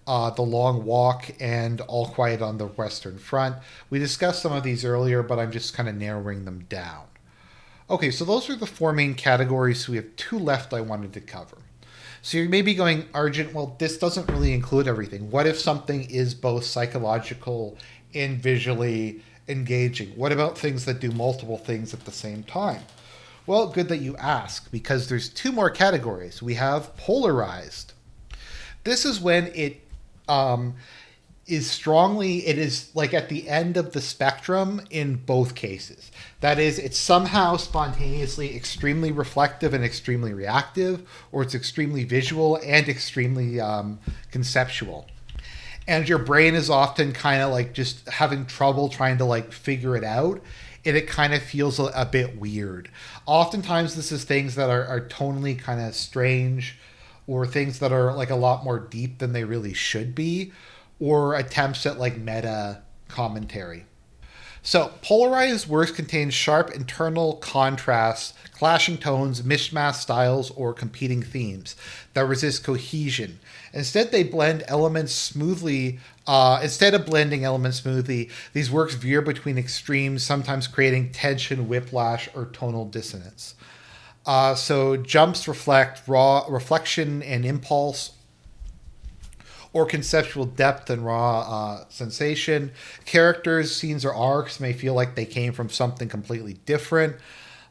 The Long Walk, and All Quiet on the Western Front. We discussed some of these earlier, but I'm just kind of narrowing them down. Okay, so those are the four main categories. So we have two left I wanted to cover. So you may be going, Argent, well, this doesn't really include everything. What if something is both psychological and visually engaging? What about things that do multiple things at the same time? Well, good that you ask, because there's two more categories. We have Polarized. This is when it is like at the end of the spectrum in both cases. That is, it's somehow spontaneously extremely reflective and extremely reactive, or it's extremely visual and extremely conceptual. and your brain is often kind of like just having trouble trying to like figure it out, and it kind of feels a bit weird. Oftentimes this is things that are tonally kind of strange, or things that are like a lot more deep than they really should be, or attempts at like meta commentary. So, polarized works contain sharp internal contrasts, clashing tones, mismatched styles, or competing themes that resist cohesion. Instead, they blend elements smoothly. Instead of blending elements smoothly, these works veer between extremes, sometimes creating tension, whiplash, or tonal dissonance. So, jumps reflect raw reflection and impulse, or conceptual depth and raw sensation. Characters, scenes, or arcs may feel like they came from something completely different.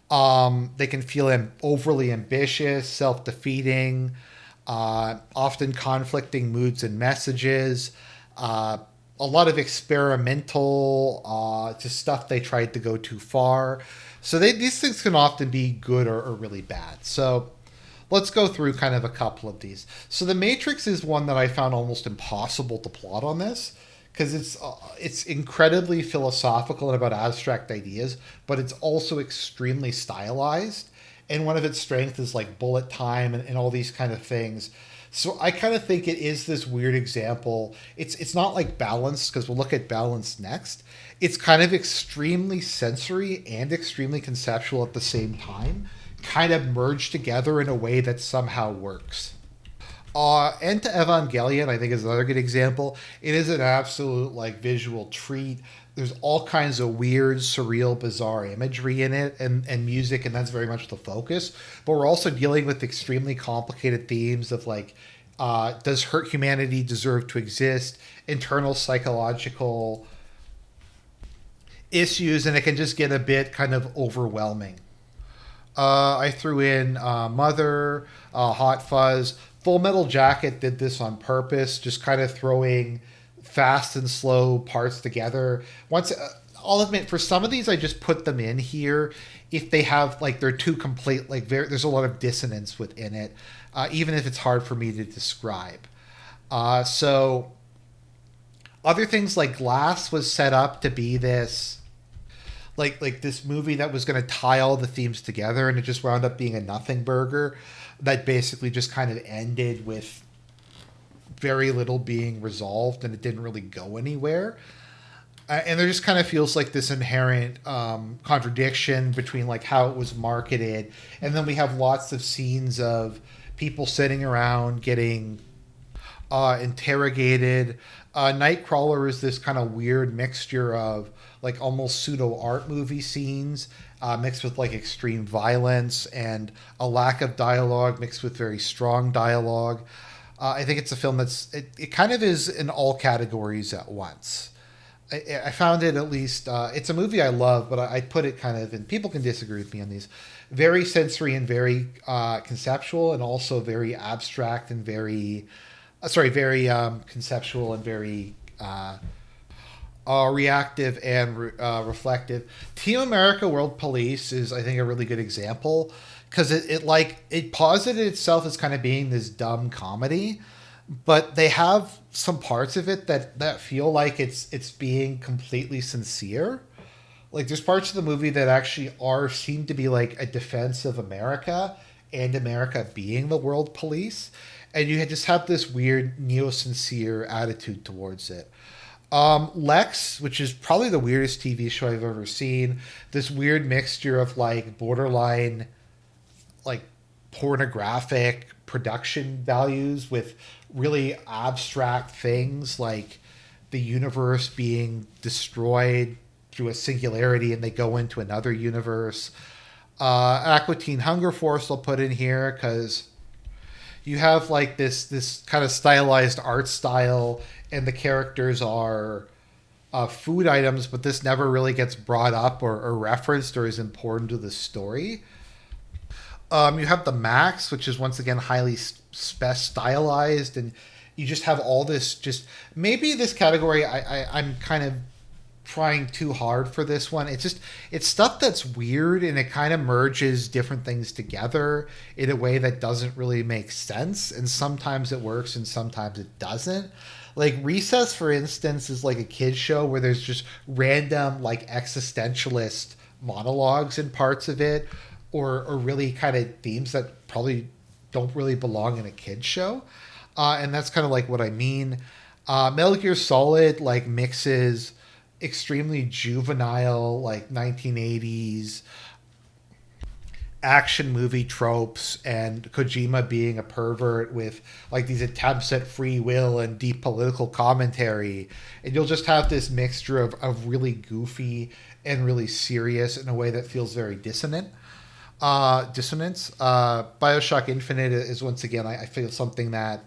They can feel overly ambitious, self defeating, often conflicting moods and messages. A lot of experimental, just stuff they tried to go too far. So these things can often be good or really bad. So let's go through kind of a couple of these. So the Matrix is one that I found almost impossible to plot on this, because it's incredibly philosophical and about abstract ideas, but it's also extremely stylized. And one of its strengths is like bullet time and all these kind of things. So I kind of think it is this weird example. It's not like Balance, because we'll look at Balance next. It's kind of extremely sensory and extremely conceptual at the same time, kind of merged together in a way that somehow works. And to Evangelion, I think is another good example. It is an absolute like visual treat. There's all kinds of weird, surreal, bizarre imagery in it, and music, and that's very much the focus. But we're also dealing with extremely complicated themes of like, does hurt humanity deserve to exist? Internal psychological issues, and it can just get a bit kind of overwhelming. I threw in Mother, Hot Fuzz. Full Metal Jacket did this on purpose, just kind of throwing fast and slow parts together. I'll admit, for some of these, I just put them in here if they have like they're too complete. Like there's a lot of dissonance within it, even if it's hard for me to describe. So other things like Glass was set up to be this like this movie that was going to tie all the themes together, and it just wound up being a nothing burger that basically just kind of ended with very little being resolved, and it didn't really go anywhere. And there just kind of feels like this inherent contradiction between like how it was marketed, and then we have lots of scenes of people sitting around getting interrogated. Nightcrawler is this kind of weird mixture of like almost pseudo art movie scenes, mixed with like extreme violence and a lack of dialogue mixed with very strong dialogue. I think it's a film it kind of is in all categories at once. I found it, at least, it's a movie I love, but I put it kind of, and people can disagree with me on these, very sensory and very conceptual, and also very abstract and very, very conceptual and very reactive and reflective. Team America World Police is, I think, a really good example, because it posited itself as kind of being this dumb comedy, but they have some parts of it that feel like it's being completely sincere. Like there's parts of the movie that actually seem to be like a defense of America and America being the world police, and you just have this weird neo-sincere attitude towards it. Lex, which is probably the weirdest TV show I've ever seen, this weird mixture of like borderline like pornographic production values with really abstract things like the universe being destroyed through a singularity and they go into another universe. Aqua Teen Hunger Force I'll put in here because you have like this kind of stylized art style, and the characters are food items, but this never really gets brought up or referenced or is important to the story. You have the Max, which is once again highly stylized, and you just have all this. Just maybe this category, I'm kind of trying too hard for this one. It's stuff that's weird, and it kind of merges different things together in a way that doesn't really make sense, and sometimes it works and sometimes it doesn't. Like Recess, for instance, is like a kids show where there's just random like existentialist monologues in parts of it, or really kind of themes that probably don't really belong in a kids show, and that's kind of like what I mean. Metal Gear Solid like mixes extremely juvenile like 1980s action movie tropes and Kojima being a pervert with like these attempts at free will and deep political commentary. And you'll just have this mixture of really goofy and really serious in a way that feels very dissonant. Dissonance. Bioshock Infinite is once again, I feel something that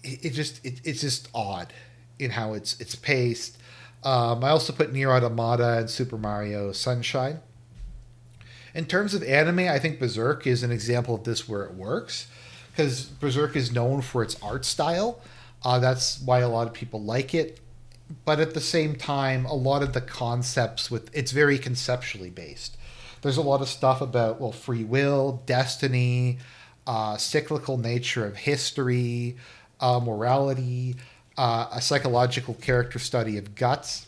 it's just odd in how it's paced. I also put Nier Automata and Super Mario Sunshine. In terms of anime, I think Berserk is an example of this where it works because Berserk is known for its art style. That's why a lot of people like it. But at the same time, a lot of the concepts with it's very conceptually based. There's a lot of stuff about free will, destiny, cyclical nature of history, morality, a psychological character study of guts.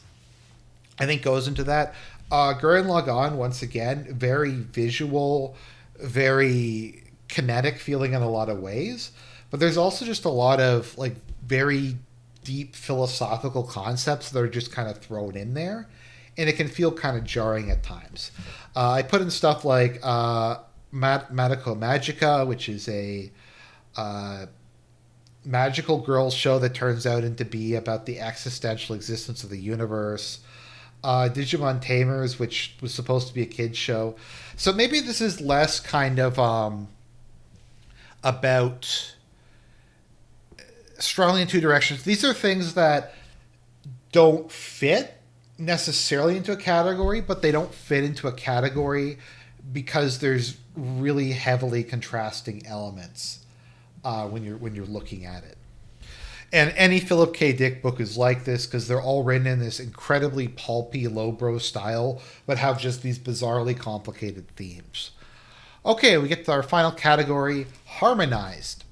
I think goes into that. Gurren Lagann, once again, very visual, very kinetic feeling in a lot of ways. But there's also just a lot of like very deep philosophical concepts that are just kind of thrown in there. And it can feel kind of jarring at times. I put in stuff like Magico Magica, which is a magical girls show that turns out into be about the existential existence of the universe. Digimon Tamers, which was supposed to be a kid's show. So maybe this is less kind of about strongly in two directions. These are things that don't fit necessarily into a category, but they don't fit into a category because there's really heavily contrasting elements when you're looking at it. And any Philip K. Dick book is like this because they're all written in this incredibly pulpy, lowbrow style, but have just these bizarrely complicated themes. Okay, we get to our final category, Harmonized.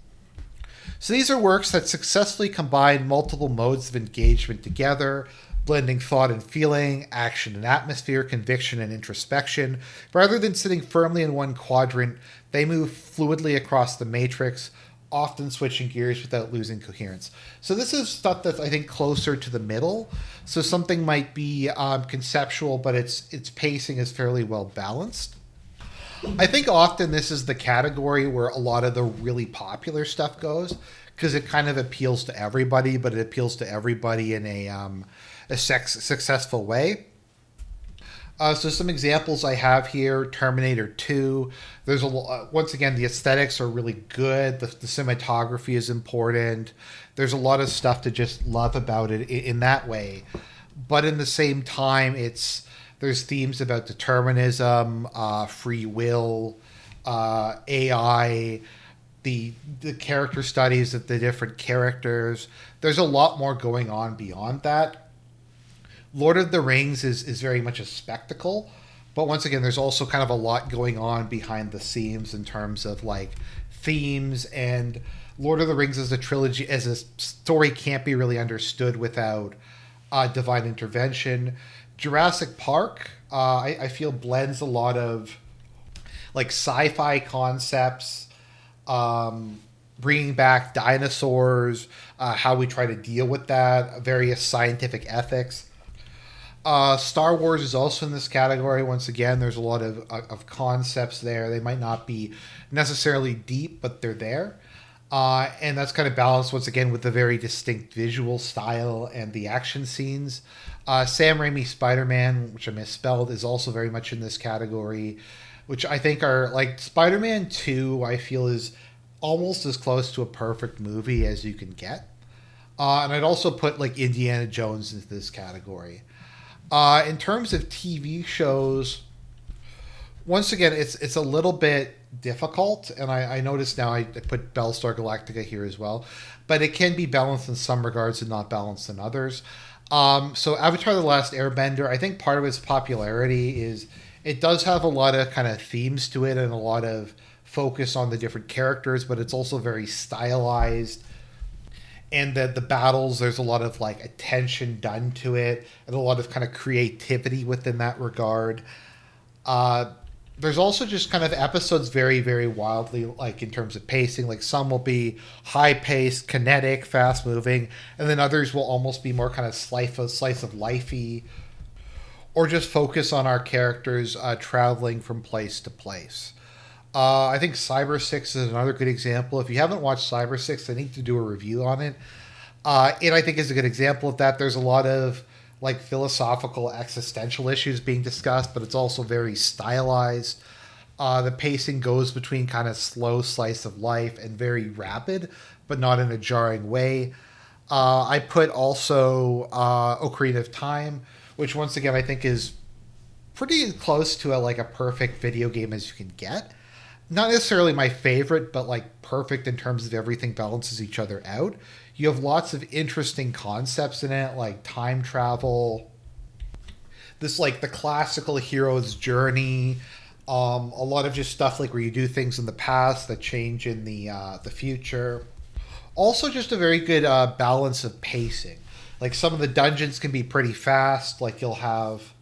So these are works that successfully combine multiple modes of engagement together, blending thought and feeling, action and atmosphere, conviction and introspection. Rather than sitting firmly in one quadrant, they move fluidly across the matrix, often switching gears without losing coherence. So this is stuff that's I think closer to the middle. So something might be conceptual, but its pacing is fairly well balanced. I think often this is the category where a lot of the really popular stuff goes because it kind of appeals to everybody, but it appeals to everybody in a successful way. So some examples I have here: Terminator 2. There's once again the aesthetics are really good. The cinematography is important. There's a lot of stuff to just love about it in that way. But in the same time, there's themes about determinism, free will, AI, the character studies of the different characters. There's a lot more going on beyond that. Lord of the Rings is very much a spectacle, but once again, there's also kind of a lot going on behind the scenes in terms of like themes. And Lord of the Rings as a trilogy, as a story, can't be really understood without divine intervention. Jurassic Park, I feel blends a lot of like sci-fi concepts, bringing back dinosaurs, how we try to deal with that, various scientific ethics. Star Wars is also in this category. Once again, there's a lot of concepts there. They might not be necessarily deep, but they're there. And that's kind of balanced once again with the very distinct visual style and the action scenes. Sam Raimi's Spider-Man, which I misspelled, is also very much in this category, which I think are like Spider-Man 2, I feel is almost as close to a perfect movie as you can get. And I'd also put like Indiana Jones into this category. In terms of TV shows, once again, it's a little bit difficult, and I notice now I put Battlestar Galactica here as well, but it can be balanced in some regards and not balanced in others. So Avatar: The Last Airbender, I think part of its popularity is it does have a lot of kind of themes to it and a lot of focus on the different characters, but it's also very stylized and the battles, there's a lot of like attention done to it and a lot of kind of creativity within that regard. uh there's also just kind of episodes very, very wildly, like in terms of pacing. Like some will be high paced, kinetic, fast moving, and then others will almost be more kind of slice of lifey, or just focus on our characters traveling from place to place. I think Cyber Six is another good example. If you haven't watched Cyber Six, I need to do a review on it. It, I think, is a good example of that. There's a lot of like philosophical, existential issues being discussed, but it's also very stylized. The pacing goes between kind of slow slice of life and very rapid, but not in a jarring way. I put also Ocarina of Time, which once again I think is pretty close to like a perfect video game as you can get. Not necessarily my favorite, but like perfect in terms of everything balances each other out. You have lots of interesting concepts in it, like time travel, this like the classical hero's journey, a lot of just stuff like where you do things in the past that change in the future. Also, just a very good balance of pacing. Like some of the dungeons can be pretty fast. Like you'll have,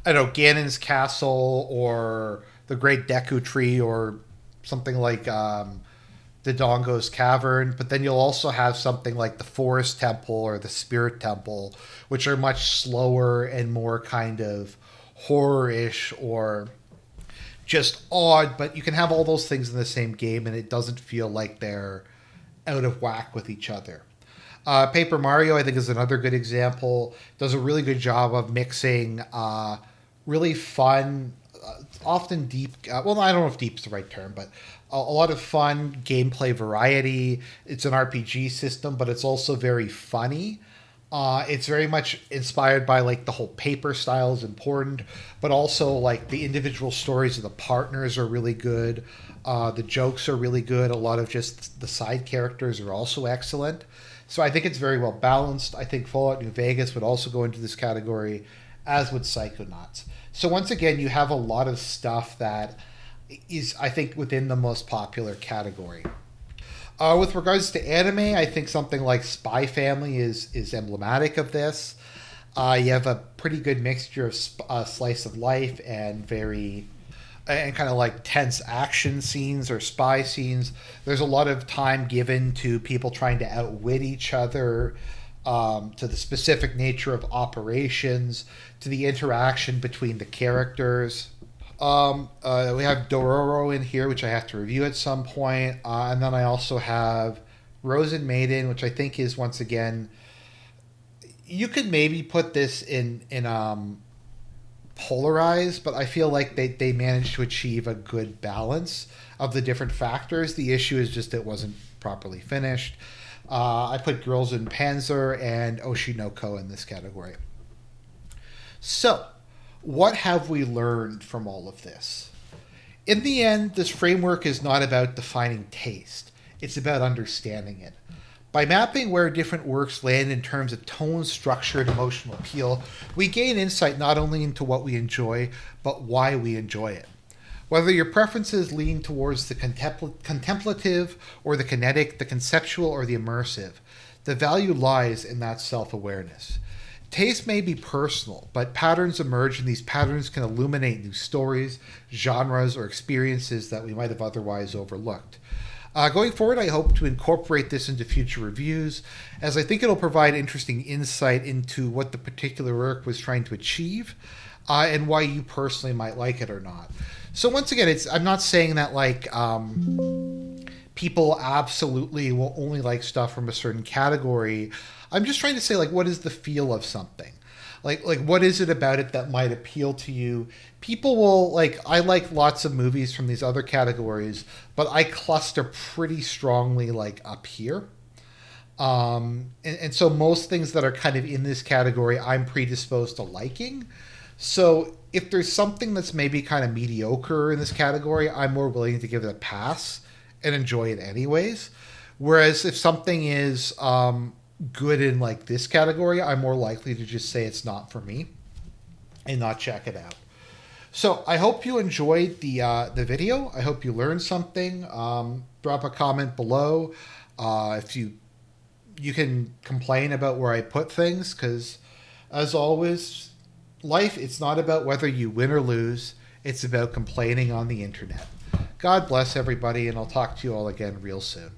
I don't know, Ganon's castle or the Great Deku Tree or something like the Dongo's Cavern. But then you'll also have something like the Forest Temple or the Spirit Temple, which are much slower and more kind of horror-ish or just odd. But you can have all those things in the same game, and it doesn't feel like they're out of whack with each other. Paper Mario, I think, is another good example. Does a really good job of mixing really fun, often deep. Well, I don't know if deep is the right term, but a lot of fun gameplay variety. It's an RPG system, but it's also very funny. It's very much inspired by like the whole paper style is important, but also like the individual stories of the partners are really good. The jokes are really good. A lot of just the side characters are also excellent. So I think it's very well balanced. I think Fallout New Vegas would also go into this category, as would Psychonauts. So once again, you have a lot of stuff that is, I think, within the most popular category. With regards to anime, I think something like Spy Family is emblematic of this. You have a pretty good mixture of slice of life and very and kind of like tense action scenes or spy scenes. There's a lot of time given to people trying to outwit each other, to the specific nature of operations, to the interaction between the characters. We have Dororo in here, which I have to review at some point. And then I also have Rosen Maiden, which I think is, once again, you could maybe put this in Polarized, but I feel like they managed to achieve a good balance of the different factors. The issue is just it wasn't properly finished. I put Girls in Panzer and Oshinoko in this category. So, what have we learned from all of this? In the end, this framework is not about defining taste. It's about understanding it. By mapping where different works land in terms of tone, structure, and emotional appeal, we gain insight not only into what we enjoy, but why we enjoy it. Whether your preferences lean towards the contemplative or the kinetic, the conceptual or the immersive, the value lies in that self-awareness. Taste may be personal, but patterns emerge, and these patterns can illuminate new stories, genres, or experiences that we might have otherwise overlooked. Going forward, I hope to incorporate this into future reviews, as I think it'll provide interesting insight into what the particular work was trying to achieve, and why you personally might like it or not. So once again, I'm not saying that like people absolutely will only like stuff from a certain category. I'm just trying to say, like, what is the feel of something? Like what is it about it that might appeal to you? People will like. I like lots of movies from these other categories, but I cluster pretty strongly like up here. And so most things that are kind of in this category, I'm predisposed to liking. So if there's something that's maybe kind of mediocre in this category, I'm more willing to give it a pass and enjoy it anyways. Whereas if something is good in like this category, I'm more likely to just say it's not for me and not check it out. So I hope you enjoyed the video. I hope you learned something. Drop a comment below if you you can complain about where I put things, because as always, life, it's not about whether you win or lose. It's about complaining on the internet. God bless everybody, and I'll talk to you all again real soon.